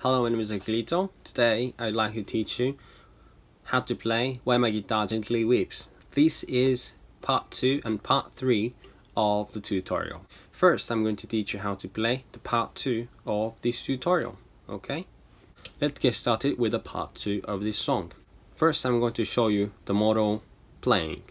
Hello, my name is Akirito. Today I'd like to teach you how to play When My Guitar Gently Weeps. This is part 2 and part 3 of the tutorial. First, I'm going to teach you how to play the part 2 of this tutorial, okay? Let's get started with the part 2 of this song. First, I'm going to show you the model playing.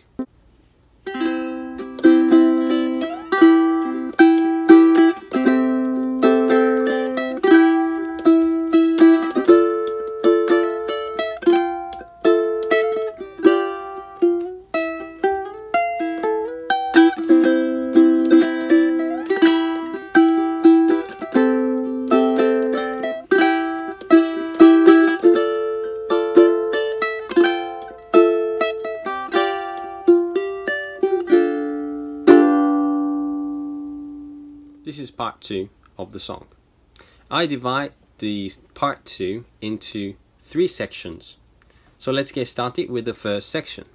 This is part 2 of the song. I divide the part 2 into 3 sections. So let's get started with the first section.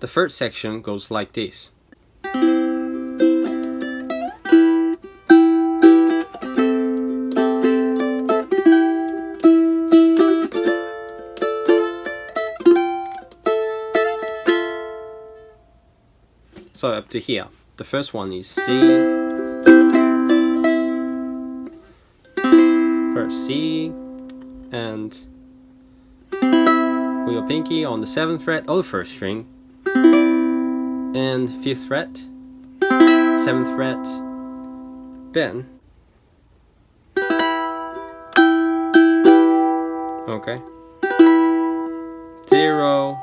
The first section goes like this. So up to here, the first one is C, first C, and put your pinky on the 7th fret of the 1st string, and 5th fret, 7th fret, then, okay, 0,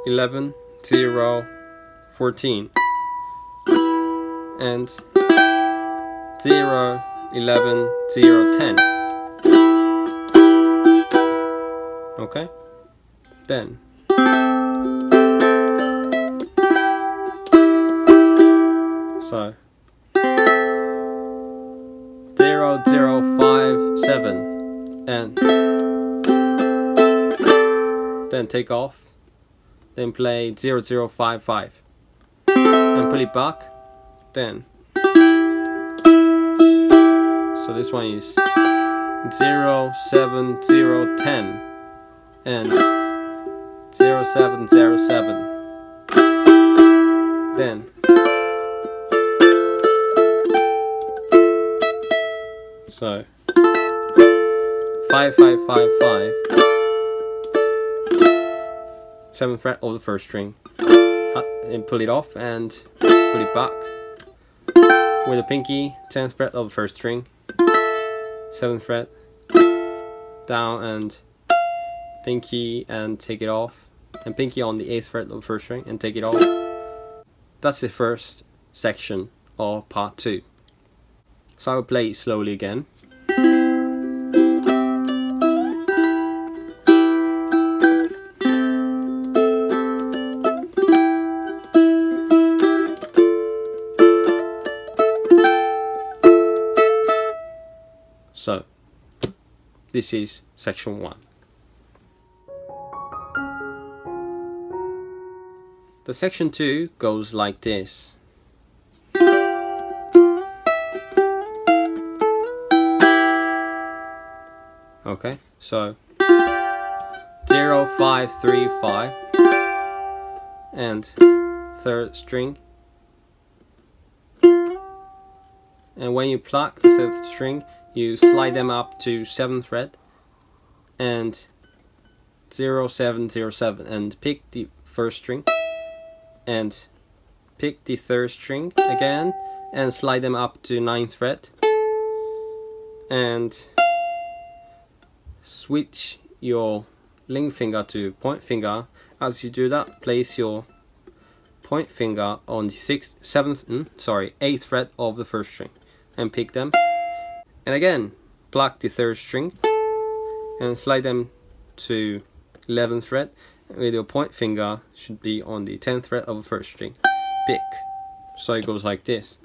11, 0, 14 and 0, 11, 0, 10. Okay, then so 0, 0, 5, 7 and then take off, then play 0, 0, 5, 5 and pull it back, then so this one is 0, 7, 0, 10 and 0, 7, 0, 7, then so 5, 5, 5, 5, 7th fret of the 1st string, and pull it off and put it back with a pinky, 10th fret of the 1st string, 7th fret, down and pinky and take it off, and pinky on the 8th fret of the 1st string and take it off. That's the first section of part 2. So I will play it slowly again. So, this is section 1. The section 2 goes like this. Okay, so 0, 5, 3, 5 and 3rd string. And when you pluck the 7th string, you slide them up to 7th fret and 0, 7, 0, 7 and pick the 1st string and pick the 3rd string again and slide them up to 9th fret and switch your ring finger to point finger. As you do that, place your point finger on the 8th fret of the 1st string and pick them. And again, pluck the 3rd string and slide them to 11th fret with your point finger should be on the 10th fret of the 1st string. Pick. So it goes like this.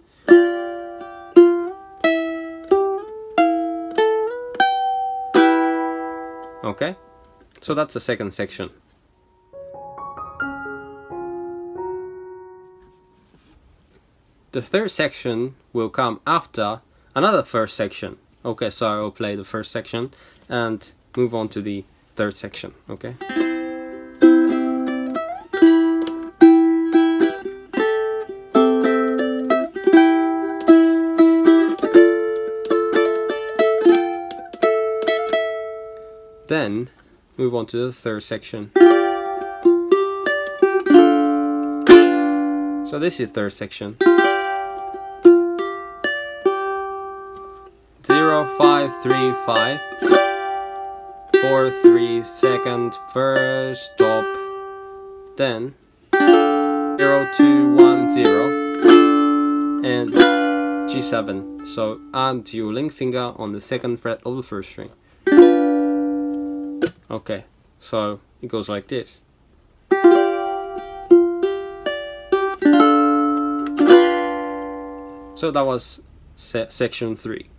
Okay, so that's the second section. the third section will come after another first section. Okay, so I'll play the first section and move on to the third section. Okay. Then move on to the third section. So this is third section. 0, 5, 3, 5, 4, 3, second, first, stop, then 0, 2, 1, 0, and G7. So add your ring finger on the second fret of the first string. Okay, so it goes like this. So that was section 3.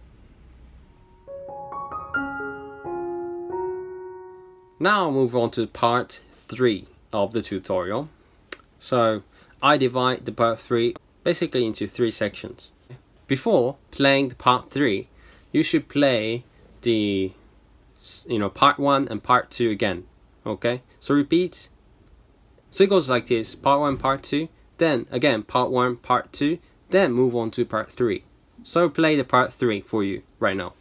Now move on to part 3 of the tutorial. So I divide the part 3 basically into 3 sections. Before playing the part 3, you should play the part 1 and part 2 again. Okay, so repeat. So it goes like this: part 1, part 2, then again part 1, part 2, then move on to part 3. So play the part 3 for you right now.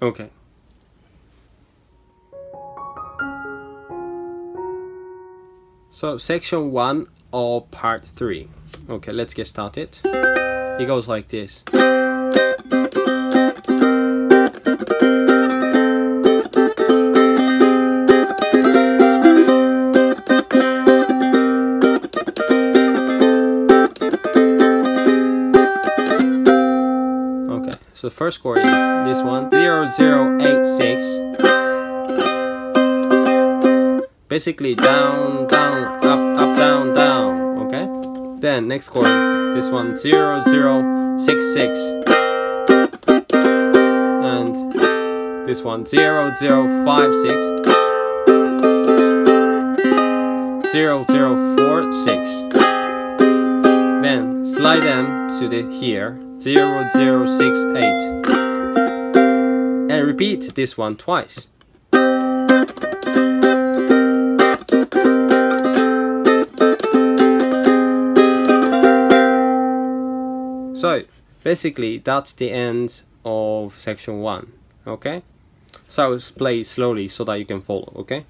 Okay. So section 1 of part 3. Okay, let's get started. It goes like this. So the first chord is this one, 0, 0, 8, 6. Basically down, down, up, up, down, down. Okay. Then next chord, this one, 0, 0, 6, 6. And this one, 0, 0, 5, 6. 0, 0, 4, 6. Then slide them to the here. 0, 0, 6, 8. And repeat this one twice. So basically that's the end of section 1. Okay? So I'll play slowly so that you can follow, okay?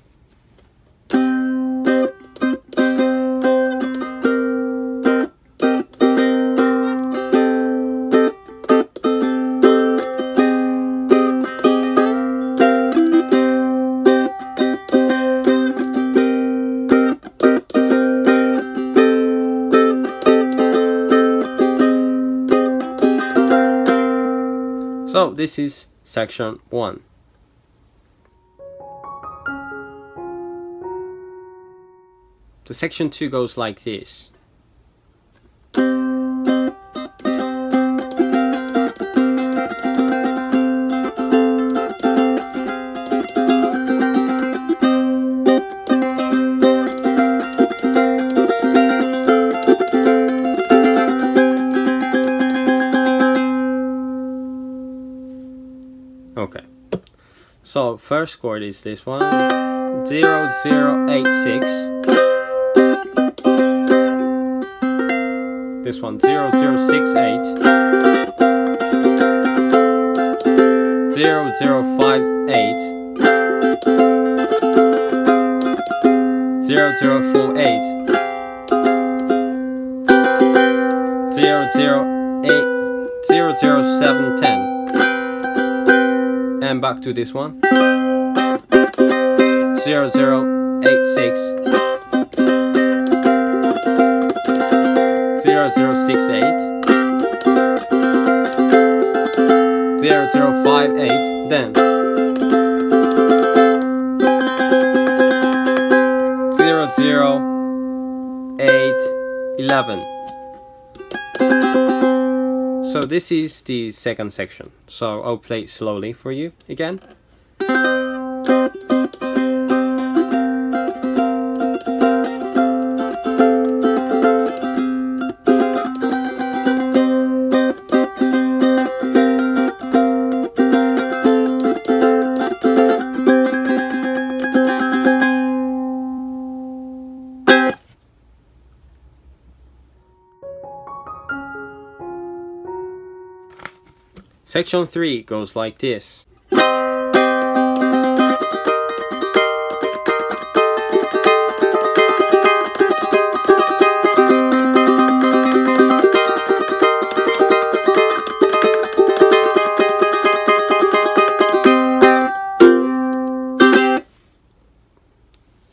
So this is section 1. The section 2 goes like this. Okay, so first chord is this one, 0086. This one 0068. 0058. 0048. 00710. And back to this one 0086. 0068. 0058. Then 00811. So this is the second section, so I'll play it slowly for you again. Section 3 goes like this.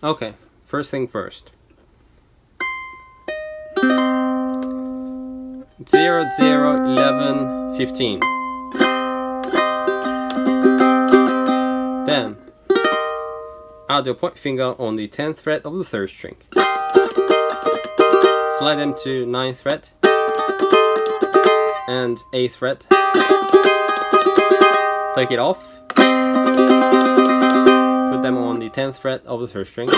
Okay, first thing first. 001115. Then add your point finger on the 10th fret of the 3rd string. Slide them to 9th fret and 8th fret. Take it off. Put them on the 10th fret of the 3rd string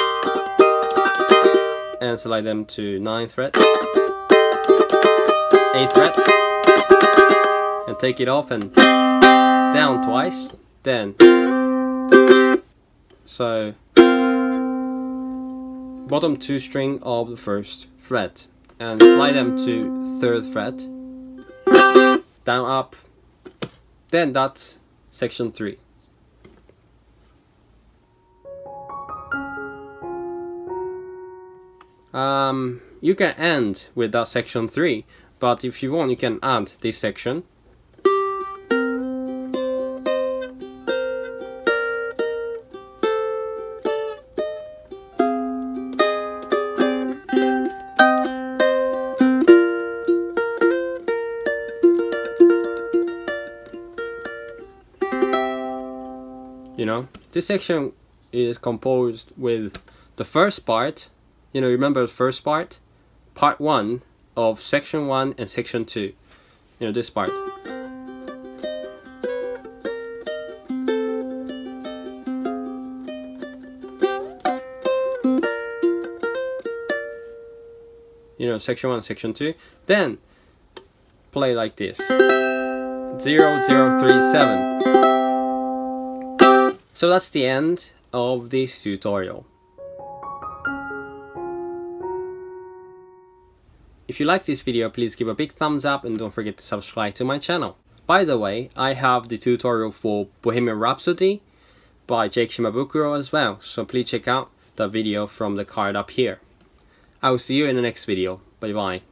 and slide them to 9th fret, 8th fret, and take it off and down twice. Then so bottom 2 string of the 1st fret and slide them to 3rd fret, down up. Then that's section 3. You can end with that section 3, but if you want you can add this section. You know, this section is composed with the first part. You know, remember the first part? Part 1 of section 1 and section 2. You know, this part. You know, section 1, section 2. Then play like this. 0037. So that's the end of this tutorial. If you like this video, please give a big thumbs up and don't forget to subscribe to my channel. By the way, I have the tutorial for Bohemian Rhapsody by Jake Shimabukuro as well, so please check out the video from the card up here. I will see you in the next video. Bye bye.